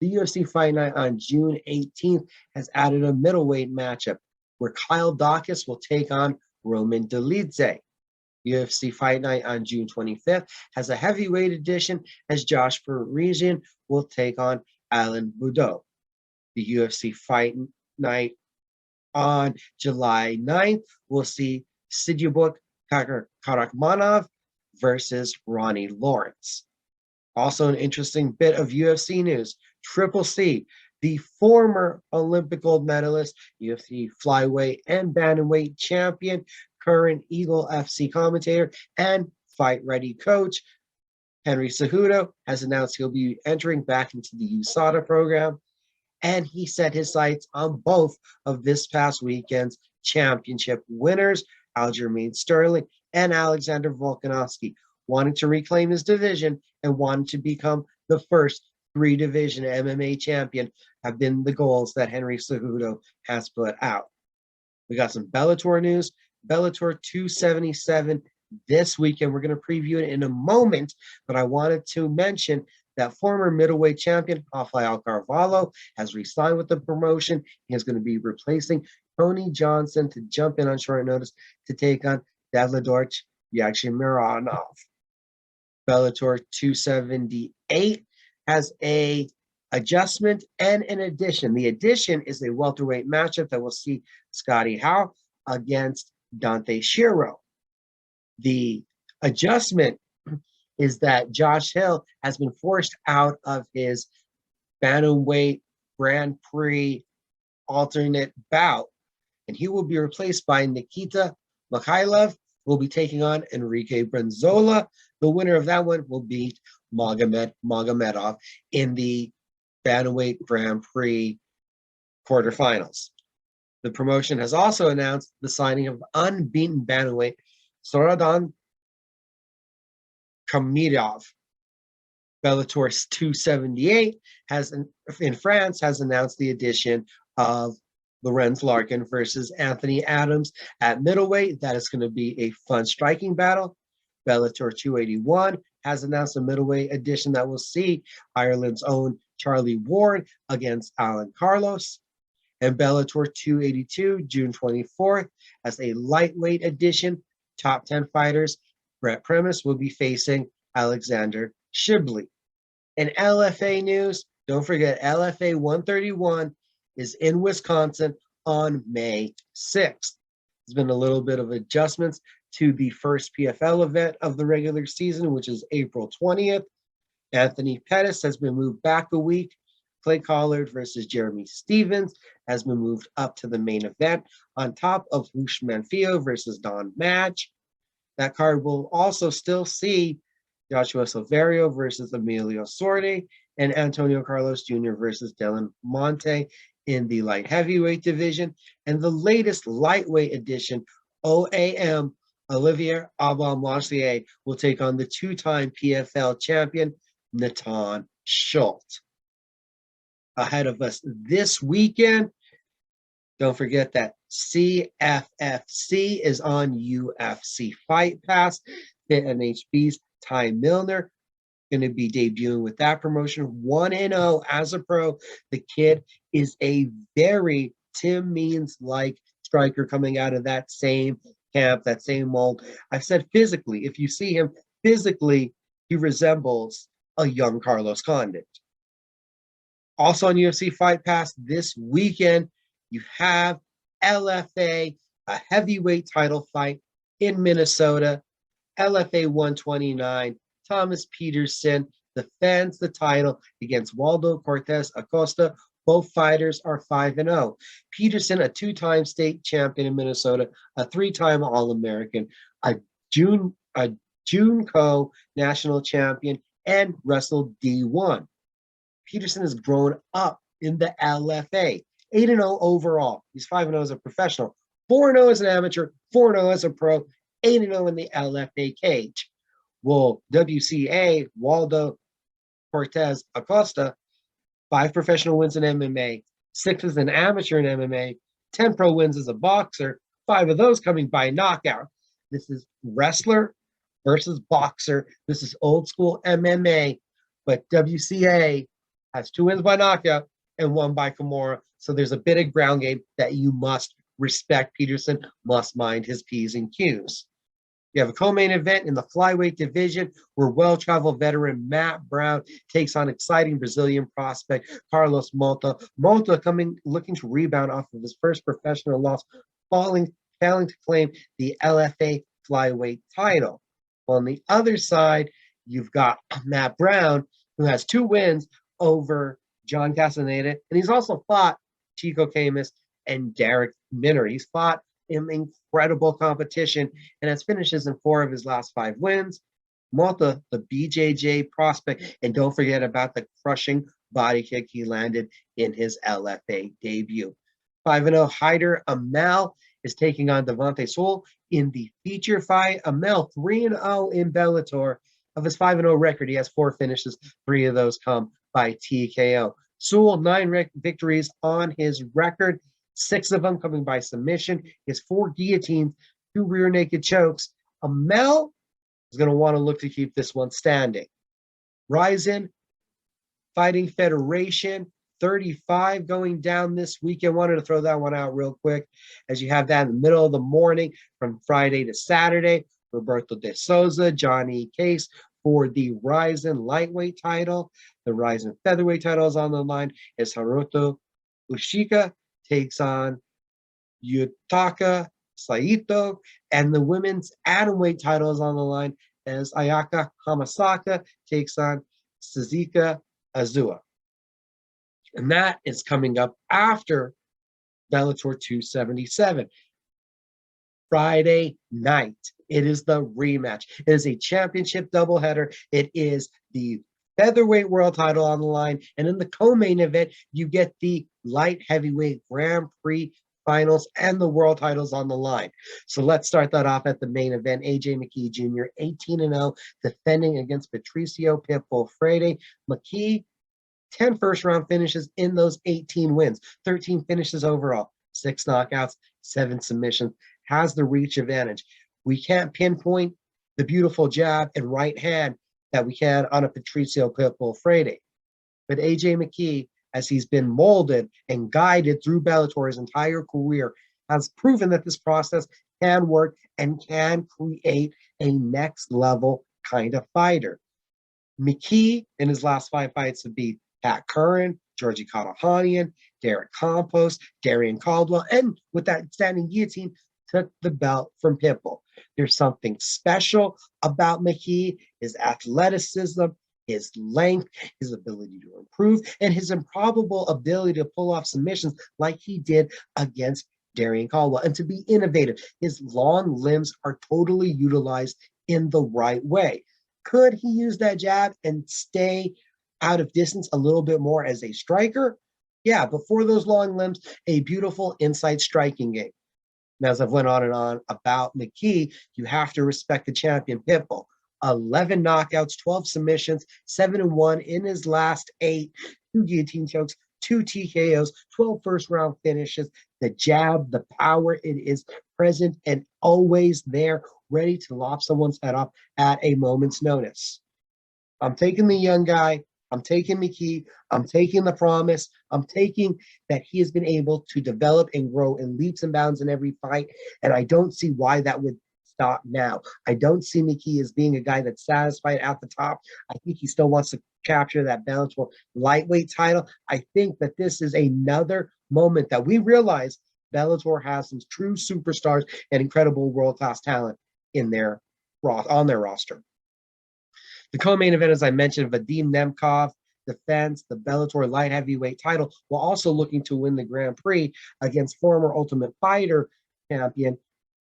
The UFC Fight Night on June 18th has added a middleweight matchup where Kyle Dawkins will take on Roman Dolidze. UFC Fight Night on June 25th has a heavyweight edition as Josh Parisian will take on Alan Boudreaux. The UFC Fight Night on July 9th will see Sidyabuk Karakhmanov versus Ronnie Lawrence. Also an interesting bit of UFC news, Triple C, the former Olympic gold medalist, UFC flyweight and bantamweight champion, current Eagle FC commentator, and Fight Ready coach, Henry Cejudo, has announced he'll be entering back into the USADA program, and he set his sights on both of this past weekend's championship winners, Aljamain Sterling and Alexander Volkanovski, wanting to reclaim his division and wanting to become the first three-division MMA champion have been the goals that Henry Cejudo has put out. We got some Bellator news. Bellator 277 this weekend. We're going to preview it in a moment, but I wanted to mention that former middleweight champion, Rafael Carvalho, has re-signed with the promotion. He is going to be replacing Tony Johnson to jump in on short notice to take on Davlidor Yakhshimiryanov. Bellator 278 has a adjustment and an addition. The addition is a welterweight matchup that will see Scotty Howe against Dante Shiro. The adjustment is that Josh Hill has been forced out of his bantamweight Grand Prix alternate bout, and he will be replaced by Nikita Mikhailov, who will be taking on Enrique Brenzola. The winner of that one will beat Magomedov in the bantamweight Grand Prix quarterfinals. The promotion has also announced the signing of unbeaten bantamweight Soradan Khamidov. Bellator 278 in France has announced the addition of Lorenz Larkin versus Anthony Adams at middleweight. That is going to be a fun striking battle. Bellator 281 has announced a middleweight edition that will see Ireland's own Charlie Ward against Alan Carlos. And Bellator 282, June 24th, as a lightweight edition, top 10 fighters, Brett Primus will be facing Alexander Shibley. In LFA news, don't forget LFA 131 is in Wisconsin on May 6th. There's been a little bit of adjustments to the first PFL event of the regular season, which is April 20th. Anthony Pettis has been moved back a week. Clay Collard versus Jeremy Stevens has been moved up to the main event on top of Hush Manfio versus Don Madge. That card will also still see Joshua Silverio versus Emilio Sordi and Antonio Carlos Jr. versus Dylan Monte in the light heavyweight division. And the latest lightweight edition, OAM, Olivier Aubin-Mercier will take on the two-time PFL champion, Natan Schultz. Ahead of us this weekend, don't forget that CFFC is on UFC Fight Pass. Fit NHB's Ty Milner going to be debuting with that promotion, 1-0 as a pro. The kid is a very Tim Means-like striker coming out of that same camp, that same mold. I've said physically, if you see him physically, he resembles a young Carlos Condit. Also on UFC Fight Pass this weekend, you have LFA, a heavyweight title fight in Minnesota. LFA 129, Thomas Peterson defends the title against Waldo Cortez Acosta. Both fighters are 5-0. Peterson, a two-time state champion in Minnesota, a three-time All-American, a Junco national champion, and wrestled D1. Peterson has grown up in the LFA. 8-0 overall. He's 5-0 as a professional. 4-0 as an amateur. 4-0 as a pro. 8-0 in the LFA cage. Well, WCA, Waldo Cortez Acosta, 5 professional wins in MMA, 6 as an amateur in MMA, 10 pro wins as a boxer, 5 of those coming by knockout. This is wrestler versus boxer. This is old school MMA, but WCA has 2 wins by knockout and 1 by Kimura. So there's a bit of ground game that you must respect. Peterson must mind his P's and Q's. You have a co-main event in the flyweight division where well-traveled veteran Matt Brown takes on exciting Brazilian prospect Carlos Mota. Mota looking to rebound off of his first professional loss, failing to claim the LFA flyweight title. On the other side, you've got Matt Brown, who has 2 wins over John Castaneda, and he's also fought Chico Camus and Derek Minner. He's fought in incredible competition and has finishes in 4 of his last 5 wins. Mota, the BJJ prospect, and don't forget about the crushing body kick he landed in his LFA debut. 5-0 Haider Amal is taking on Devontae Sewell in the feature fight. Amal 3-0 in Bellator. Of his 5-0 record, he has 4 finishes. 3 of those come by TKO. Sewell, 9 victories on his record, 6 of them coming by submission. He has 4 guillotines, 2 rear naked chokes. Amal is going to want to look to keep this one standing. Rizin Fighting Federation 35 going down this weekend. Wanted to throw that one out real quick as you have that in the middle of the morning from Friday to Saturday. Roberto de Souza, Johnny Case for the Rizin lightweight title. The Rizin featherweight title is on the line as Haruto Ushika takes on Yutaka Saito, and the women's atomweight title is on the line as Ayaka Hamasaka takes on Suzuka Azua. And that is coming up after Bellator 277. Friday night. It is the rematch. It is a championship doubleheader. It is the featherweight world title on the line. And in the co-main event, you get the light heavyweight Grand Prix finals and the world titles on the line. So let's start that off at the main event. AJ McKee Jr., 18-0, defending against Patricio Pitbull Freire. McKee, 10 first-round finishes in those 18 wins, 13 finishes overall, 6 knockouts, 7 submissions, has the reach advantage. We can't pinpoint the beautiful jab and right hand that we can on a Patricio Pitbull Freire. But AJ McKee, as he's been molded and guided through Bellator his entire career, has proven that this process can work and can create a next-level kind of fighter. McKee, in his last 5 fights, have beat Pat Curran, Georgie Katahanian, Derek Campos, Darian Caldwell, and with that standing guillotine, took the belt from Pitbull. There's something special about McKee, his athleticism, his length, his ability to improve, and his improbable ability to pull off submissions like he did against Darian Caldwell. And to be innovative, his long limbs are totally utilized in the right way. Could he use that jab and stay out of distance a little bit more as a striker? Yeah, but for those long limbs, a beautiful inside striking game. Now, as I've went on and on about McKee, you have to respect the champion Pitbull. 11 knockouts, 12 submissions, 7-1 in his last 8, 2 guillotine chokes, 2 TKOs, 12 first-round finishes. The jab, the power, it is present and always there, ready to lop someone's head off at a moment's notice. I'm taking the young guy. I'm taking McKee. I'm taking the promise. I'm taking that he has been able to develop and grow in leaps and bounds in every fight, and I don't see why that would stop now. I don't see McKee as being a guy that's satisfied at the top. I think he still wants to capture that Bellator lightweight title. I think that this is another moment that we realize Bellator has some true superstars and incredible world-class talent in their on their roster. The co-main event, as I mentioned, Vadim Nemkov defends the Bellator light heavyweight title while also looking to win the Grand Prix against former Ultimate Fighter champion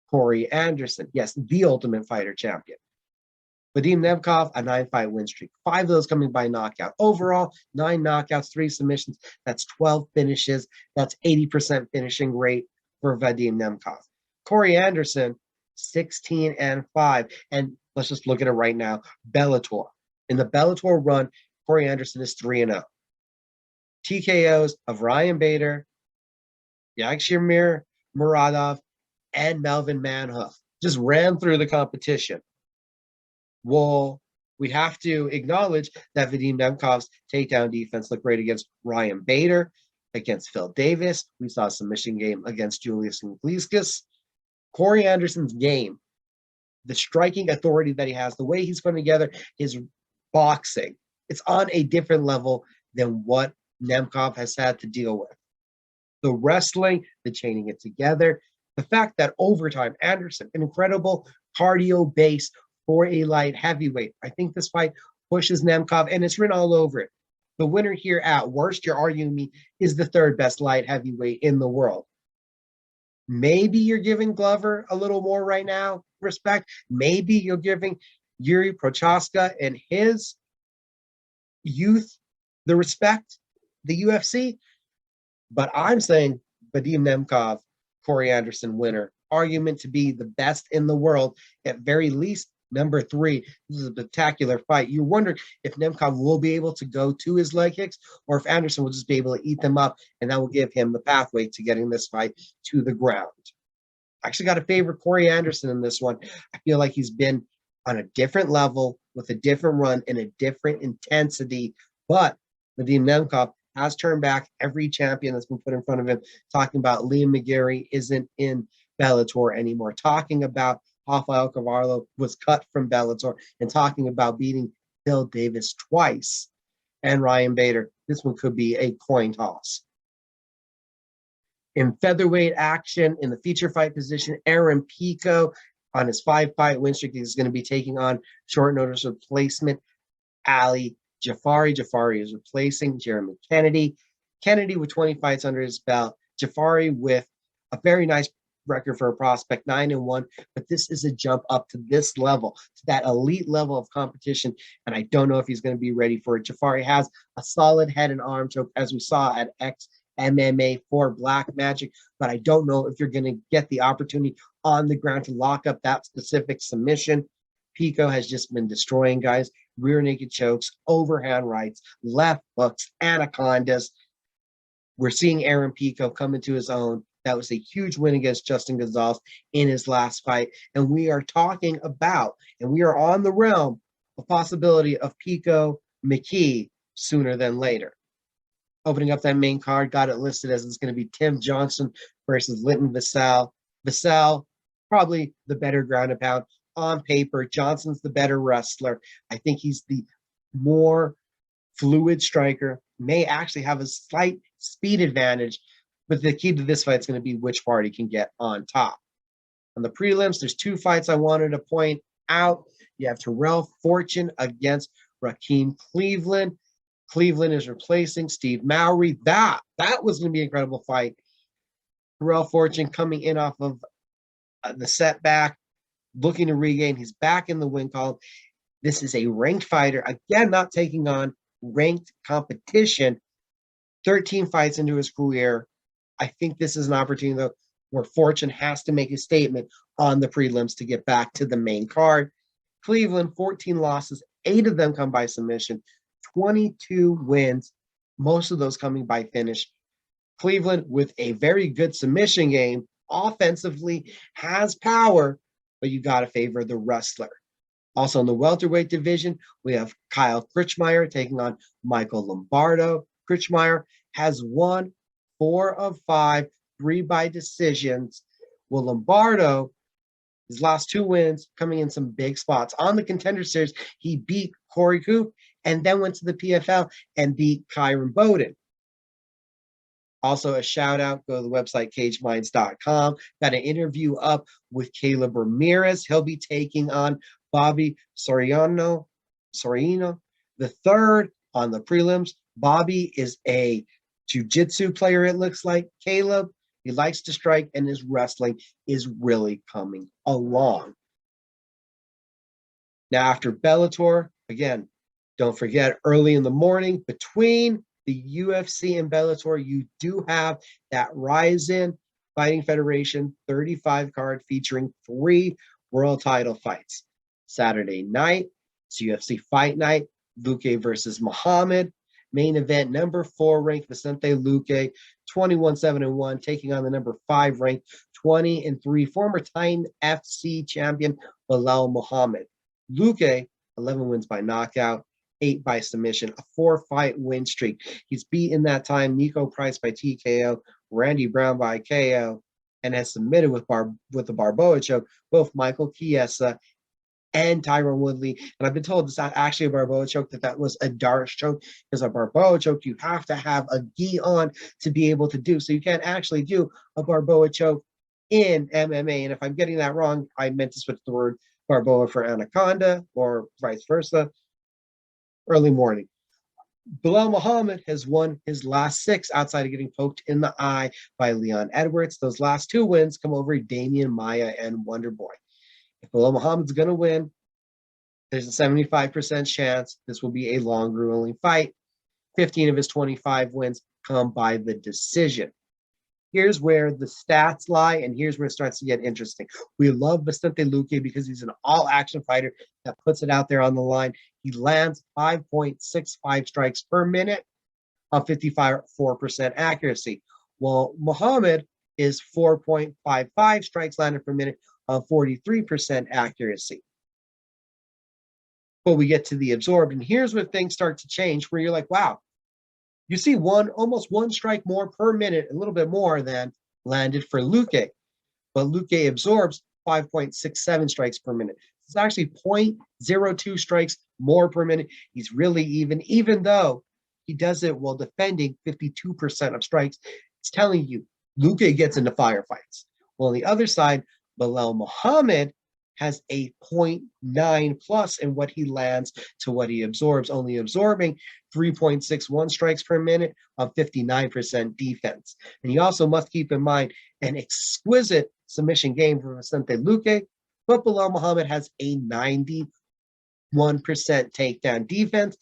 Corey Anderson. Yes, the Ultimate Fighter champion. Vadim Nemkov, a 9-fight win streak. 5 of those coming by knockout. Overall, 9 knockouts, 3 submissions. That's 12 finishes. That's 80% finishing rate for Vadim Nemkov. Corey Anderson, 16-5. And let's just look at it right now. Bellator. In the Bellator run, Corey Anderson is 3-0. TKOs of Ryan Bader, Yakshimir Muradov, and Melvin Manhoef. Just ran through the competition. Well, we have to acknowledge that Vadim Nemkov's takedown defense looked great against Ryan Bader, against Phil Davis. We saw a submission game against Julius Lukliskas. Corey Anderson's game, the striking authority that he has, the way he's putting together his boxing, it's on a different level than what Nemkov has had to deal with. The wrestling, the chaining it together, the fact that overtime, Anderson, an incredible cardio base for a light heavyweight. I think this fight pushes Nemkov, and it's written all over it. The winner here, at worst, you're arguing me, is the 3rd best light heavyweight in the world. Maybe you're giving Glover a little more right now respect. Maybe you're giving Yuri Prochaska and his youth the respect, the UFC. But I'm saying Vadim Nemkov, Corey Anderson winner, argument to be the best in the world, at very least number 3. This is a spectacular fight. You wonder if Nemkov will be able to go to his leg kicks or if Anderson will just be able to eat them up, and that will give him the pathway to getting this fight to the ground. I actually got to favor Corey Anderson in this one. I feel like he's been on a different level with a different run and a different intensity, but Vadim Nemkov has turned back every champion that's been put in front of him, talking about Liam McGarry isn't in Bellator anymore, talking about Rafael Carvalho was cut from Bellator, and talking about beating Bill Davis twice and Ryan Bader. This one could be a coin toss. In featherweight action, in the feature fight position, Aaron Pico on his 5-fight win streak is going to be taking on short notice replacement Ali Jafari. Jafari is replacing Jeremy Kennedy. Kennedy with 20 fights under his belt. Jafari with a very nice record for a prospect, 9-1. But this is a jump up to this level, to that elite level of competition. And I don't know if he's going to be ready for it. Jafari has a solid head and arm choke, as we saw at MMA for Black Magic, but I don't know if you're going to get the opportunity on the ground to lock up that specific submission. Pico has just been destroying guys, rear naked chokes, overhand rights, left hooks, anacondas. We're seeing Aaron Pico come into his own. That was a huge win against Justin Gonzalez in his last fight. And we are talking about, and we are on the realm of possibility of Pico McKee sooner than later. Opening up that main card, got it listed as it's going to be Tim Johnson versus Linton Vassell. Vassell, probably the better ground and pound on paper. Johnson's the better wrestler. I think he's the more fluid striker, may actually have a slight speed advantage, but the key to this fight is going to be which party can get on top. On the prelims, there's 2 fights I wanted to point out. You have Terrell Fortune against Rakeem Cleveland. Cleveland is replacing Steve Mowry. That was going to be an incredible fight. Terrell Fortune coming in off of the setback, looking to regain. He's back in the win column. This is a ranked fighter. Again, not taking on ranked competition. 13 fights into his career. I think this is an opportunity, though, where Fortune has to make a statement on the prelims to get back to the main card. Cleveland, 14 losses, 8 of them come by submission. 22 wins, most of those coming by finish. Cleveland with a very good submission game, offensively has power, but you got to favor the wrestler. Also in the welterweight division, we have Kyle Krichmeyer taking on Michael Lombardo. Krichmeyer has won 4 of 5, 3 by decisions. Well, Lombardo, his last 2 wins coming in some big spots. On the Contender Series, he beat Corey Coop and then went to the PFL and beat Kyron Bowden. Also, a shout out, go to the website cageminds.com. Got an interview up with Caleb Ramirez. He'll be taking on Bobby Soriano the third on the prelims. Bobby is a jiu-jitsu player, it looks like. Caleb, he likes to strike, and his wrestling is really coming along. Now, after Bellator, again, don't forget, early in the morning, between the UFC and Bellator, you do have that Rizin Fighting Federation 35 card featuring 3 world title fights. Saturday night, it's UFC Fight Night, Luque versus Muhammad. Main event, number 4 ranked Vicente Luque, 21-7-1, taking on the number 5 ranked 20-3, former Titan FC champion Bilal Muhammad. Luque, 11 wins by knockout, 8 by submission, a 4-fight win streak. He's beaten that time Nico Price by TKO, Randy Brown by KO, and has submitted with the Barboa choke both Michael Chiesa and Tyron Woodley. And I've been told it's not actually a Barboa choke, that was a Darce choke, because a Barboa choke you have to have a gi on to be able to do. So you can't actually do a Barboa choke in MMA. And if I'm getting that wrong, I meant to switch the word Barboa for anaconda or vice versa. Early morning. Bilal Muhammad has won his last 6 outside of getting poked in the eye by Leon Edwards. Those last 2 wins come over Damian Maia and Wonder Boy. If Bilal Muhammad's going to win, there's a 75% chance this will be a long, grueling fight. 15 of his 25 wins come by the decision. Here's where the stats lie, and here's where it starts to get interesting. We love Vicente Luque because he's an all-action fighter that puts it out there on the line. He lands 5.65 strikes per minute on 54% accuracy, while Muhammad is 4.55 strikes landed per minute on 43% accuracy. But we get to the absorbed, and here's where things start to change, where you're like, wow, You see almost one strike more per minute, a little bit more than landed for Luque. But Luque absorbs 5.67 strikes per minute. It's actually 0.02 strikes more per minute. He's really even though he does it while defending 52% of strikes. It's telling you Luque gets into firefights. Well, on the other side, Belal Muhammad has a 0.9 plus in what he lands to what he absorbs, only absorbing 3.61 strikes per minute on 59% defense. And you also must keep in mind an exquisite submission game from Vicente Luque, but Belal Muhammad has a 91% takedown defense,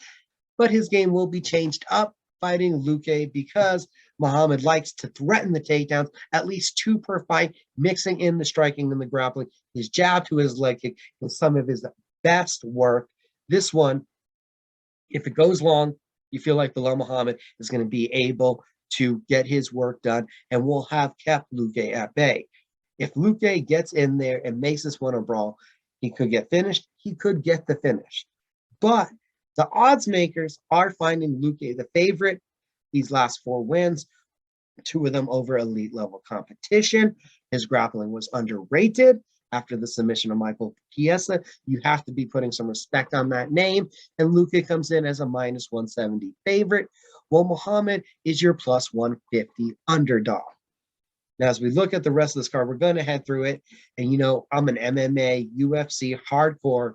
but his game will be changed up fighting Luque because Muhammad likes to threaten the takedowns, at least 2 per fight, mixing in the striking and the grappling. His jab to his leg kick is some of his best work. This one, if it goes long, you feel like Belal Muhammad is going to be able to get his work done and will have kept Luque at bay. If Luque gets in there and makes this one a brawl, he could get finished. He could get the finish. But the odds makers are finding Luque the favorite. These last 4 wins, 2 of them over elite level competition. His grappling was underrated after the submission of Michael Chiesa. You have to be putting some respect on that name. And Luque comes in as a minus 170 favorite, while Muhammad is your plus 150 underdog. Now, as we look at the rest of this card, we're going to head through it. And, I'm an MMA, UFC, hardcore.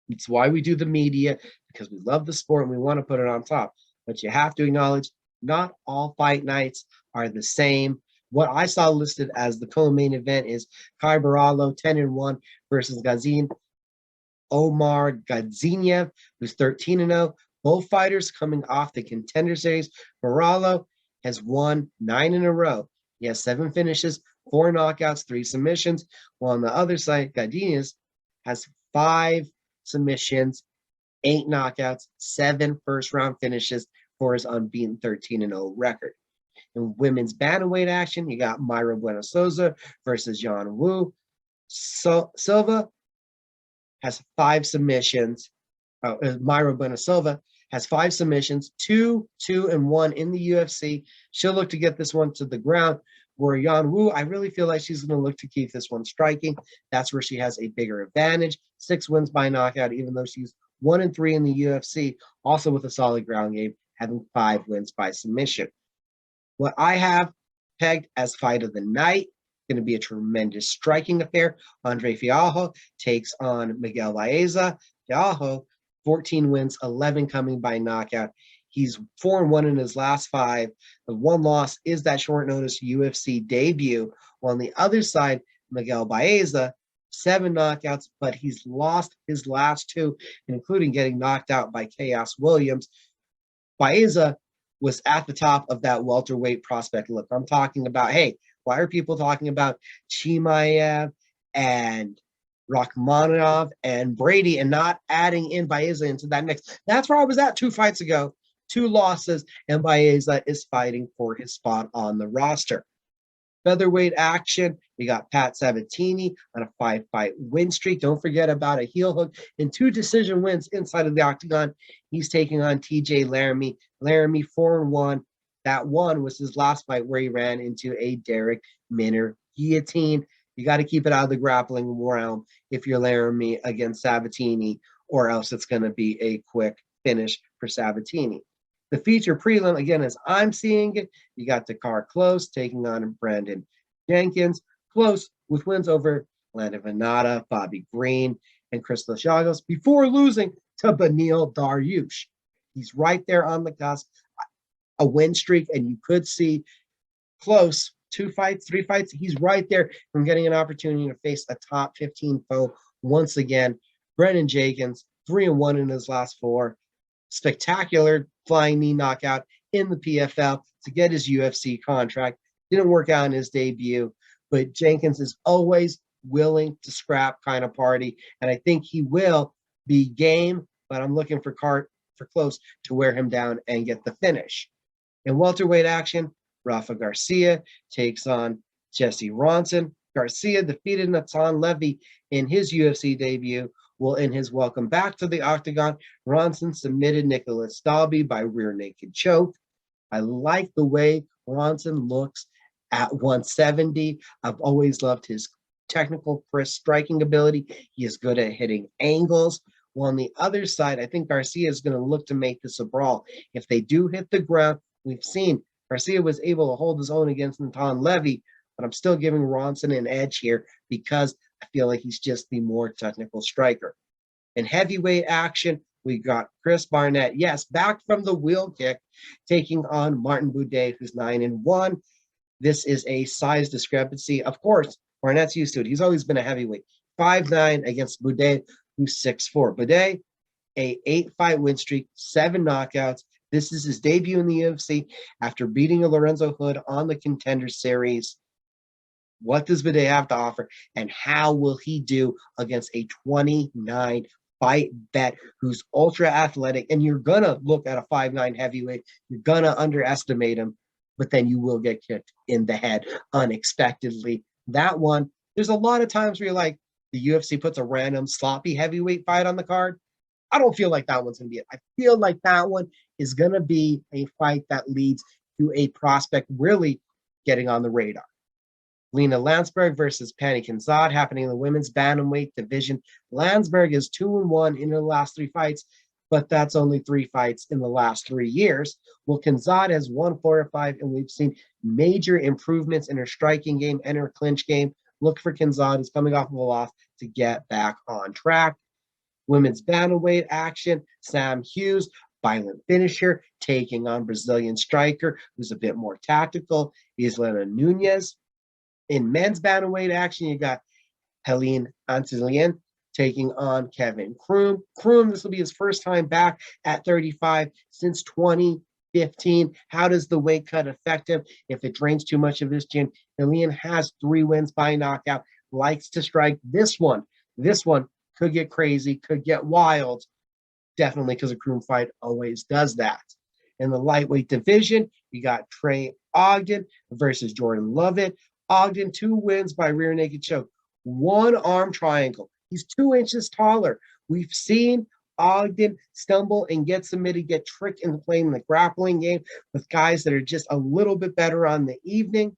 It's why we do the media, because we love the sport and we want to put it on top. But you have to acknowledge not all fight nights are the same. What I saw listed as the co-main event is Kai Barallo, 10-1 versus Omar Gadzinyev, who's 13-0. Both fighters coming off the Contender Series. Barallo has won 9 in a row. He has 7 finishes, 4 knockouts, 3 submissions. While on the other side, Gadzinyev has 5 submissions, 8 knockouts, 7 first-round finishes for his unbeaten 13-0 record. In women's bantamweight action, you got Mayra Bueno Souza versus Yan Wu. Silva has 5 submissions. Mayra Bueno Silva has 5 submissions, 2, 2, and 1 in the UFC. She'll look to get this one to the ground. Where Yan Wu, I really feel like she's going to look to keep this one striking. That's where she has a bigger advantage. 6 wins by knockout, even though she's 1-3 in the UFC, also with a solid ground game, having 5 wins by submission. What I have pegged as fight of the night, going to be a tremendous striking affair. Andre Fialho takes on Miguel Baeza. Fialho, 14 wins, 11 coming by knockout. He's 4-1 in his last 5. The one loss is that short notice UFC debut. While on the other side, Miguel Baeza, 7 knockouts, but he's lost his last 2, including getting knocked out by Chaos Williams. Baeza was at the top of that welterweight prospect look. I'm talking about, hey, why are people talking about Chimaev and Rachmanov and Brady and not adding in Baeza into that mix? That's where I was at 2 fights ago. 2 losses, and Baeza is fighting for his spot on the roster. Featherweight action, we got Pat Sabatini on a 5-fight win streak. Don't forget about a heel hook and 2 decision wins inside of the octagon. He's taking on TJ Laramie. Laramie 4-1. That one was his last fight where he ran into a Derek Minner guillotine. You got to keep it out of the grappling realm if you're Laramie against Sabatini, or else it's going to be a quick finish for Sabatini. The feature prelim, again, as I'm seeing it, you got Dakar Close taking on Brandon Jenkins. Close with wins over Landon Venata, Bobby Green, and Crystal Chagos before losing to Beneil Dariush. He's right there on the cusp, a win streak, and you could see Close, 2 fights, 3 fights. He's right there from getting an opportunity to face a top 15 foe once again. Brendan Jenkins, 3-1 in his last 4. Spectacular flying knee knockout in the PFL to get his UFC contract. Didn't work out in his debut, but Jenkins is always willing to scrap kind of party, and I think he will be game, but I'm looking for Close to wear him down and get the finish. In welterweight action, Rafa Garcia takes on Jesse Ronson. Garcia defeated Natan Levy in his UFC debut, Well, in his welcome back to the octagon, Ronson submitted Nicholas Dalby by rear naked choke. I like the way Ronson looks at 170. I've always loved his technical, crisp striking ability. He is good at hitting angles. Well, on the other side, I think Garcia is going to look to make this a brawl. If they do hit the ground, we've seen Garcia was able to hold his own against Natan Levy, but I'm still giving Ronson an edge here because I feel like he's just the more technical striker. In heavyweight action, we got Chris Barnett, yes, back from the wheel kick, taking on Martin Buday, who's 9-1. This is a size discrepancy. Of course, Barnett's used to it. He's always been a heavyweight. 5'9" against Buday, who's 6'4". Buday, a 8-fight win streak, 7 knockouts. This is his debut in the UFC after beating Lorenzo Hood on the Contender Series. What does Buday have to offer, and how will he do against a 29-fight vet who's ultra athletic? And you're going to look at a 5'9" heavyweight. You're going to underestimate him, but then you will get kicked in the head unexpectedly. That one, there's a lot of times where you're like, the UFC puts a random sloppy heavyweight fight on the card. I don't feel like that one's going to be it. I feel like that one is going to be a fight that leads to a prospect really getting on the radar. Lena Landsberg versus Pani Kinzad happening in the women's bantamweight division. Landsberg is 2-1 in her last 3 fights, but that's only 3 fights in the last 3 years. Well, Kinzad has won 4 or 5, and we've seen major improvements in her striking game and her clinch game. Look for Kinzad, who's coming off of a loss, to get back on track. Women's bantamweight action, Sam Hughes, violent finisher, taking on Brazilian striker, who's a bit more tactical, Islena Nunez. In men's bantamweight action, you got Helene Antillien taking on Kevin Kroom. Kroom, this will be his first time back at 35 since 2015. How does the weight cut affect him if it drains too much of his chin? Helene has 3 wins by knockout, likes to strike. This one could get crazy, could get wild, definitely because a Kroom fight always does that. In the lightweight division, you got Trey Ogden versus Jordan Lovett. Ogden, 2 wins by rear naked choke, 1 arm triangle. He's 2 inches taller. We've seen Ogden stumble and get submitted, get tricked into playing the grappling game with guys that are just a little bit better on the evening.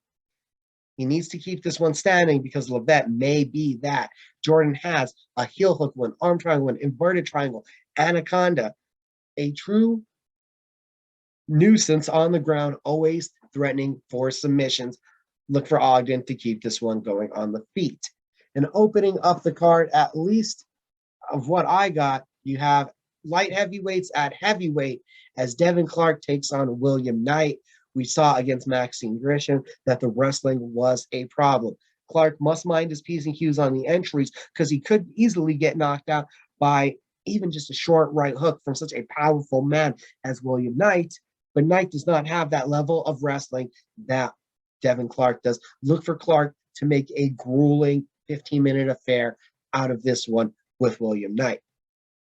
He needs to keep this one standing because Lovett may be that. Jordan has a heel hook one, arm triangle one, inverted triangle, anaconda, a true nuisance on the ground, always threatening for submissions. Look for Ogden to keep this one going on the feet. And opening up the card, at least of what I got, you have light heavyweights at heavyweight as Devin Clark takes on William Knight. We saw against Maxine Grisham that the wrestling was a problem. Clark must mind his P's and Q's on the entries because he could easily get knocked out by even just a short right hook from such a powerful man as William Knight. But Knight does not have that level of wrestling that Devin Clark does. Look for Clark to make a grueling 15-minute affair out of this one with William Knight.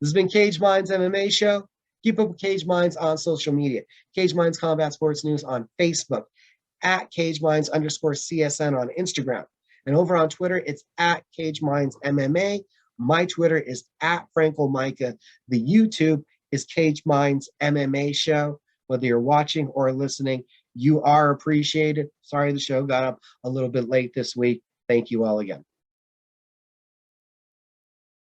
This has been Cage Minds MMA show. Keep up with Cage Minds on social media. Cage Minds Combat Sports News on Facebook, at Cage Minds_CSN on Instagram. And over on Twitter, it's at Cage Minds MMA. My Twitter is at Frankl Mika. The YouTube is Cage Minds MMA show. Whether you're watching or listening, you are appreciated. Sorry the show got up a little bit late this week. Thank you all again.